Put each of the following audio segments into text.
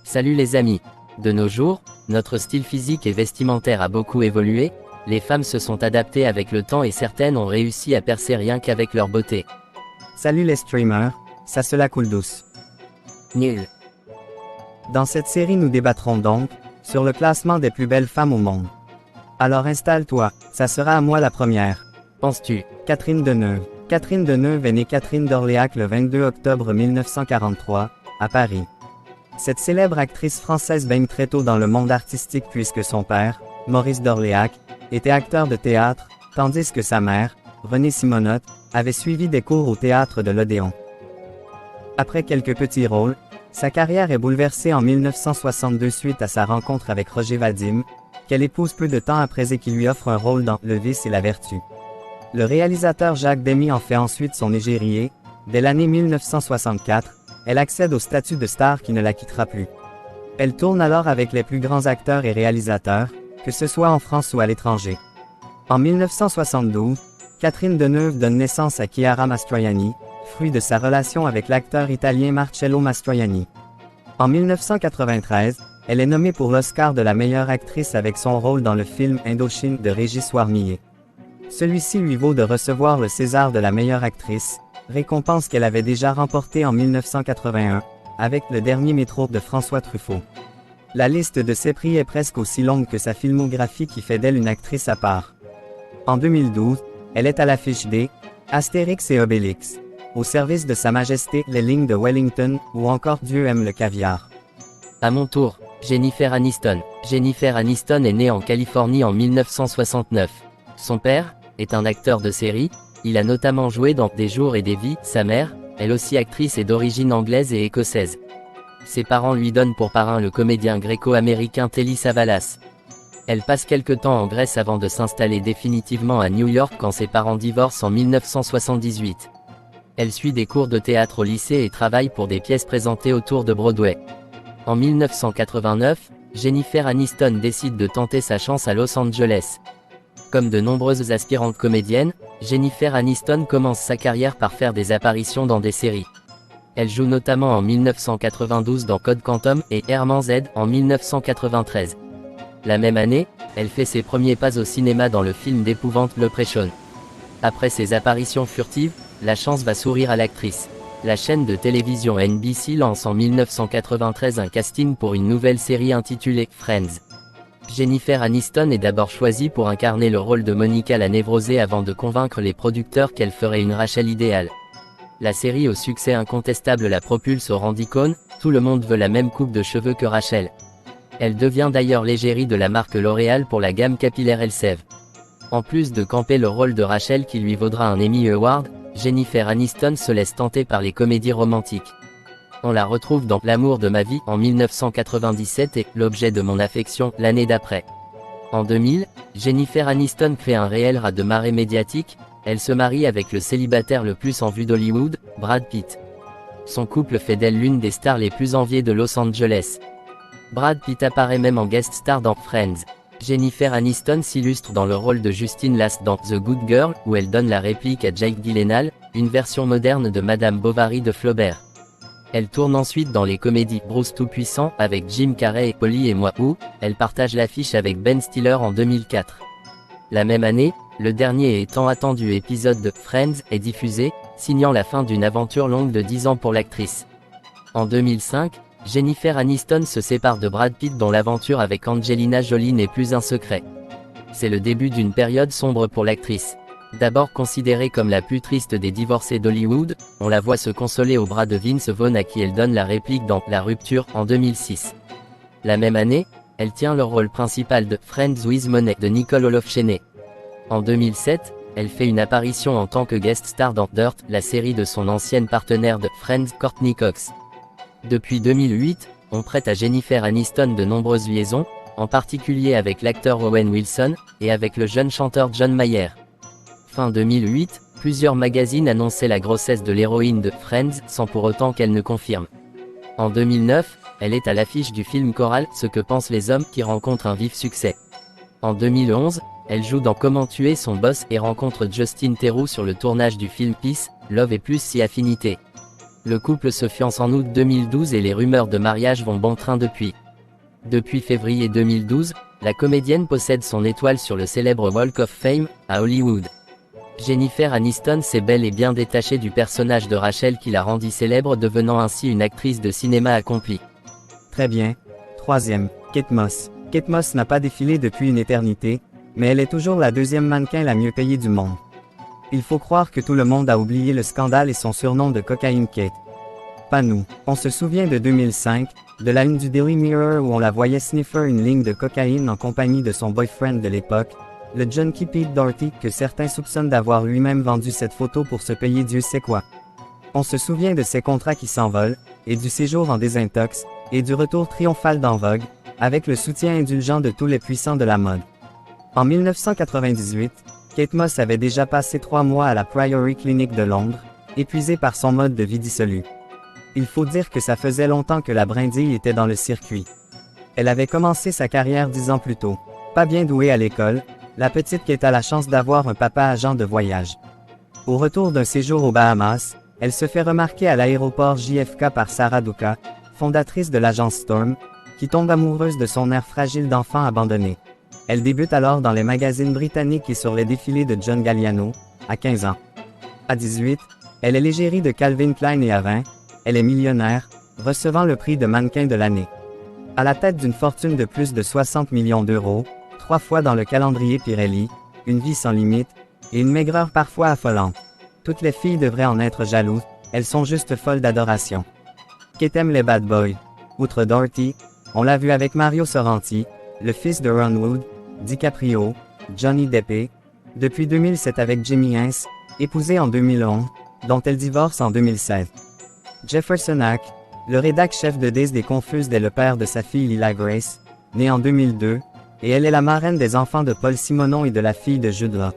Salut les amis. De nos jours, notre style physique et vestimentaire a beaucoup évolué, les femmes se sont adaptées avec le temps et certaines ont réussi à percer rien qu'avec leur beauté. Salut les streamers, ça se la coule douce. Nul. Dans cette série nous débattrons donc, sur le classement des plus belles femmes au monde. Alors installe-toi, ça sera à moi la première. Penses-tu? Catherine Deneuve. Catherine Deneuve est née Catherine d'Orléac le 22 octobre 1943, à Paris. Cette célèbre actrice française baigne très tôt dans le monde artistique puisque son père, Maurice d'Orléac, était acteur de théâtre, tandis que sa mère, Renée Simonotte, avait suivi des cours au théâtre de l'Odéon. Après quelques petits rôles, sa carrière est bouleversée en 1962 suite à sa rencontre avec Roger Vadim, qu'elle épouse peu de temps après et qui lui offre un rôle dans Le Vice et la Vertu. Le réalisateur Jacques Demy en fait ensuite son égérie. Dès l'année 1964, elle accède au statut de star qui ne la quittera plus. Elle tourne alors avec les plus grands acteurs et réalisateurs, que ce soit en France ou à l'étranger. En 1972, Catherine Deneuve donne naissance à Chiara Mastroianni, fruit de sa relation avec l'acteur italien Marcello Mastroianni. En 1993, elle est nommée pour l'Oscar de la meilleure actrice avec son rôle dans le film Indochine de Régis Warmillet. Celui-ci lui vaut de recevoir le César de la meilleure actrice, récompense qu'elle avait déjà remportée en 1981, avec Le Dernier Métro de François Truffaut. La liste de ses prix est presque aussi longue que sa filmographie qui fait d'elle une actrice à part. En 2012, elle est à l'affiche des Astérix et Obélix, au service de Sa Majesté les lignes de Wellington, ou encore Dieu aime le caviar. À mon tour, Jennifer Aniston. Jennifer Aniston est née en Californie en 1969. Son père est un acteur de série, il a notamment joué dans Des jours et des vies. Sa mère, elle aussi actrice est d'origine anglaise et écossaise. Ses parents lui donnent pour parrain le comédien gréco-américain Telly Savalas. Elle passe quelque temps en Grèce avant de s'installer définitivement à New York quand ses parents divorcent en 1978. Elle suit des cours de théâtre au lycée et travaille pour des pièces présentées autour de Broadway. En 1989, Jennifer Aniston décide de tenter sa chance à Los Angeles. Comme de nombreuses aspirantes comédiennes, Jennifer Aniston commence sa carrière par faire des apparitions dans des séries. Elle joue notamment en 1992 dans Code Quantum et Herman Z en 1993. La même année, elle fait ses premiers pas au cinéma dans le film d'épouvante Leprechaun. Après ses apparitions furtives, la chance va sourire à l'actrice. La chaîne de télévision NBC lance en 1993 un casting pour une nouvelle série intitulée Friends. Jennifer Aniston est d'abord choisie pour incarner le rôle de Monica la névrosée avant de convaincre les producteurs qu'elle ferait une Rachel idéale. La série au succès incontestable la propulse au rang d'icône, tout le monde veut la même coupe de cheveux que Rachel. Elle devient d'ailleurs l'égérie de la marque L'Oréal pour la gamme capillaire Elseve. En plus de camper le rôle de Rachel qui lui vaudra un Emmy Award, Jennifer Aniston se laisse tenter par les comédies romantiques. On la retrouve dans L'amour de ma vie en 1997 et L'objet de mon affection l'année d'après. En 2000, Jennifer Aniston crée un réel raz de marée médiatique, elle se marie avec le célibataire le plus en vue d'Hollywood, Brad Pitt. Son couple fait d'elle l'une des stars les plus enviées de Los Angeles. Brad Pitt apparaît même en guest star dans Friends. Jennifer Aniston s'illustre dans le rôle de Justine Last dans The Good Girl, où elle donne la réplique à Jake Gyllenhaal, une version moderne de Madame Bovary de Flaubert. Elle tourne ensuite dans les comédies Bruce Tout-Puissant avec Jim Carrey et Polly et moi où elle partage l'affiche avec Ben Stiller en 2004. La même année, le dernier et tant attendu épisode de Friends est diffusé, signant la fin d'une aventure longue de 10 ans pour l'actrice. En 2005, Jennifer Aniston se sépare de Brad Pitt dont l'aventure avec Angelina Jolie n'est plus un secret. C'est le début d'une période sombre pour l'actrice. D'abord considérée comme la plus triste des divorcées d'Hollywood, on la voit se consoler au bras de Vince Vaughn à qui elle donne la réplique dans La Rupture en 2006. La même année, elle tient le rôle principal de Friends with Money de Nicole Olof Cheney. En 2007, elle fait une apparition en tant que guest star dans Dirt, la série de son ancienne partenaire de Friends, Courtney Cox. Depuis 2008, on prête à Jennifer Aniston de nombreuses liaisons, en particulier avec l'acteur Owen Wilson, et avec le jeune chanteur John Mayer. Fin 2008, plusieurs magazines annonçaient la grossesse de l'héroïne de Friends, sans pour autant qu'elle ne confirme. En 2009, elle est à l'affiche du film choral Ce que pensent les hommes qui rencontre un vif succès. En 2011, Elle joue dans Comment tuer son boss et rencontre Justin Theroux sur le tournage du film Peace, Love et plus si affinité. Le couple se fiance en août 2012 et les rumeurs de mariage vont bon train depuis. Depuis février 2012, la comédienne possède son étoile sur le célèbre Walk of Fame, à Hollywood. Jennifer Aniston s'est bel et bien détachée du personnage de Rachel qui la rendit célèbre, devenant ainsi une actrice de cinéma accomplie. Très bien. Troisième, Kate Moss. Kate Moss n'a pas défilé depuis une éternité, mais elle est toujours la deuxième mannequin la mieux payée du monde. Il faut croire que tout le monde a oublié le scandale et son surnom de Cocaine Kate. Pas nous. On se souvient de 2005, de la une du Daily Mirror où on la voyait sniffer une ligne de cocaïne en compagnie de son boyfriend de l'époque, le junkie Pete Doherty, que certains soupçonnent d'avoir lui-même vendu cette photo pour se payer Dieu sait quoi. On se souvient de ses contrats qui s'envolent, et du séjour en désintox, et du retour triomphal d'En Vogue, avec le soutien indulgent de tous les puissants de la mode. En 1998, Kate Moss avait déjà passé 3 mois à la Priory Clinic de Londres, épuisée par son mode de vie dissolu. Il faut dire que ça faisait longtemps que la brindille était dans le circuit. Elle avait commencé sa carrière 10 ans plus tôt. Pas bien douée à l'école, la petite Kate a la chance d'avoir un papa agent de voyage. Au retour d'un séjour aux Bahamas, elle se fait remarquer à l'aéroport JFK par Sarah Duka, fondatrice de l'agence Storm, qui tombe amoureuse de son air fragile d'enfant abandonné. Elle débute alors dans les magazines britanniques et sur les défilés de John Galliano, à 15 ans. À 18, elle est l'égérie de Calvin Klein et à 20, elle est millionnaire, recevant le prix de mannequin de l'année. À la tête d'une fortune de plus de 60 millions d'euros, 3 fois dans le calendrier Pirelli, une vie sans limite, et une maigreur parfois affolante. Toutes les filles devraient en être jalouses, elles sont juste folles d'adoration. Kate aime les bad boys. Outre Doherty, on l'a vu avec Mario Sorrenti, le fils de Ron Wood, DiCaprio, Johnny Depp, depuis 2007 avec Jimmy Hines, épousée en 2011, dont elle divorce en 2016. Jefferson Hack, le rédac chef de Dazed et Confused est le père de sa fille Lila Grace, née en 2002, et elle est la marraine des enfants de Paul Simonon et de la fille de Jude Law.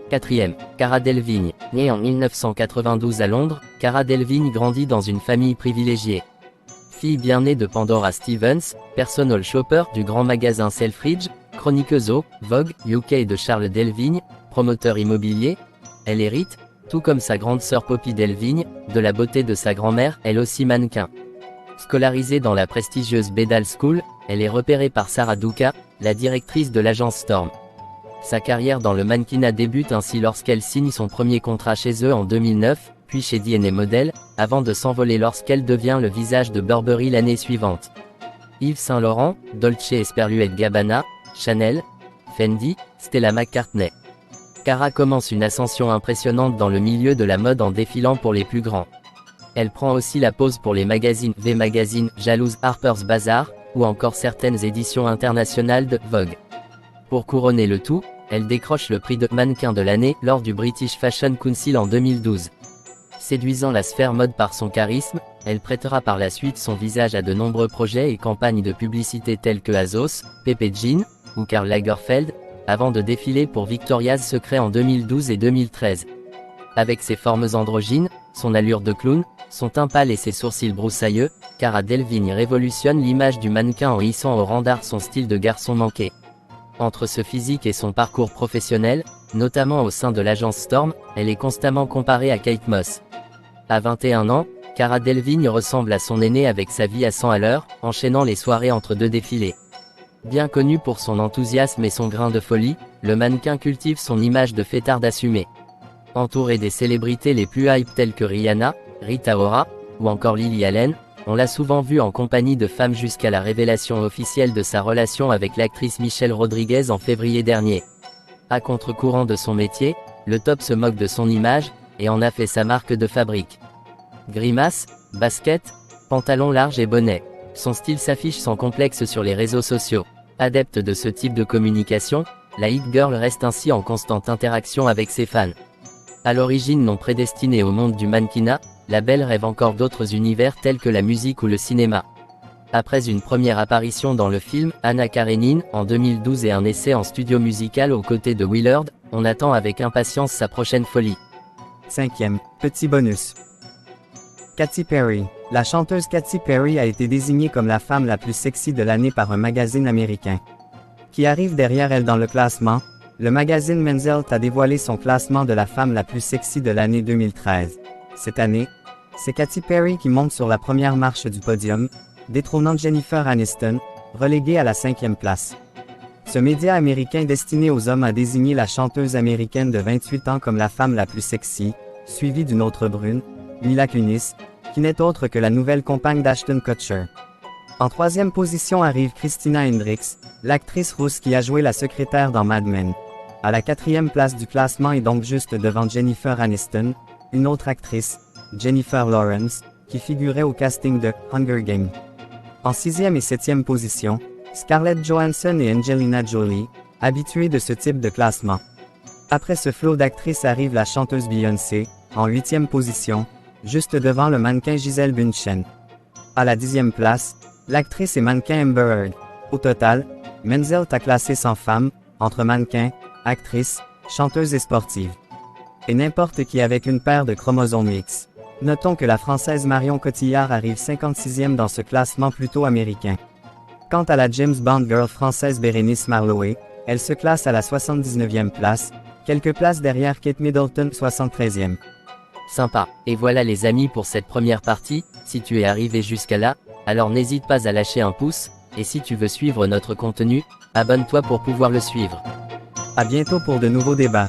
Quatrième, Cara Delevingne. Née en 1992 à Londres, Cara Delevingne grandit dans une famille privilégiée. Fille bien née de Pandora Stevens, personal shopper du grand magasin Selfridge, chroniqueuse au Vogue UK de Charles Delevingne, promoteur immobilier, elle hérite, tout comme sa grande sœur Poppy Delevingne, de la beauté de sa grand-mère, elle aussi mannequin. Scolarisée dans la prestigieuse Bedale School, elle est repérée par Sarah Duka, la directrice de l'agence Storm. Sa carrière dans le mannequinat débute ainsi lorsqu'elle signe son premier contrat chez eux en 2009, puis chez DNA Model, avant de s'envoler lorsqu'elle devient le visage de Burberry l'année suivante. Yves Saint Laurent, Dolce & Gabbana, Chanel, Fendi, Stella McCartney. Cara commence une ascension impressionnante dans le milieu de la mode en défilant pour les plus grands. Elle prend aussi la pose pour les magazines V Magazine, Jalouse, Harper's Bazaar, ou encore certaines éditions internationales de Vogue. Pour couronner le tout, elle décroche le prix de mannequin de l'année lors du British Fashion Council en 2012. Séduisant la sphère mode par son charisme, elle prêtera par la suite son visage à de nombreux projets et campagnes de publicité tels que Azos, Pepe Jean, ou Karl Lagerfeld, avant de défiler pour Victoria's Secret en 2012 et 2013. Avec ses formes androgynes, son allure de clown, son teint pâle et ses sourcils broussailleux, Cara Delevingne révolutionne l'image du mannequin en hissant au rang d'art son style de garçon manqué. Entre ce physique et son parcours professionnel, notamment au sein de l'agence Storm, elle est constamment comparée à Kate Moss. À 21 ans, Cara Delevingne ressemble à son aînée avec sa vie à 100 à l'heure, enchaînant les soirées entre deux défilés. Bien connu pour son enthousiasme et son grain de folie, le mannequin cultive son image de fêtard assumé. Entouré des célébrités les plus hype telles que Rihanna, Rita Ora, ou encore Lily Allen, on l'a souvent vu en compagnie de femmes jusqu'à la révélation officielle de sa relation avec l'actrice Michelle Rodriguez en février dernier. À contre-courant de son métier, le top se moque de son image, et en a fait sa marque de fabrique. Grimace, basket, pantalon large et bonnet. Son style s'affiche sans complexe sur les réseaux sociaux. Adepte de ce type de communication, la Hit Girl reste ainsi en constante interaction avec ses fans. À l'origine non prédestinée au monde du mannequinat, la belle rêve encore d'autres univers tels que la musique ou le cinéma. Après une première apparition dans le film Anna Karenine en 2012 et un essai en studio musical aux côtés de Willard, on attend avec impatience sa prochaine folie. Cinquième, petit bonus. Katy Perry. La chanteuse Katy Perry a été désignée comme la femme la plus sexy de l'année par un magazine américain. Qui arrive derrière elle dans le classement? Le magazine Men's Health a dévoilé son classement de la femme la plus sexy de l'année 2013. Cette année, c'est Katy Perry qui monte sur la première marche du podium, détrônant Jennifer Aniston, reléguée à la 5e place. Ce média américain destiné aux hommes a désigné la chanteuse américaine de 28 ans comme la femme la plus sexy, suivie d'une autre brune, Mila Kunis, qui n'est autre que la nouvelle compagne d'Ashton Kutcher. En 3e position arrive Christina Hendricks, l'actrice rousse qui a joué la secrétaire dans Mad Men. À la 4e place du classement et donc juste devant Jennifer Aniston, une autre actrice, Jennifer Lawrence, qui figurait au casting de Hunger Games. En 6e et 7e position, Scarlett Johansson et Angelina Jolie, habituées de ce type de classement. Après ce flot d'actrices arrive la chanteuse Beyoncé, en 8e position, juste devant le mannequin Gisele Bündchen. À la 10e place, l'actrice et mannequin Amber Heard. Au total, Men's Health a classé 100 femmes, entre mannequins, actrices, chanteuses et sportives. Et n'importe qui avec une paire de chromosomes X. Notons que la Française Marion Cotillard arrive 56e dans ce classement plutôt américain. Quant à la James Bond girl française Bérénice Marlowe, elle se classe à la 79e place, quelques places derrière Kate Middleton 73e. Sympa. Et voilà les amis pour cette première partie, si tu es arrivé jusqu'à là, alors n'hésite pas à lâcher un pouce, et si tu veux suivre notre contenu, abonne-toi pour pouvoir le suivre. À bientôt pour de nouveaux débats.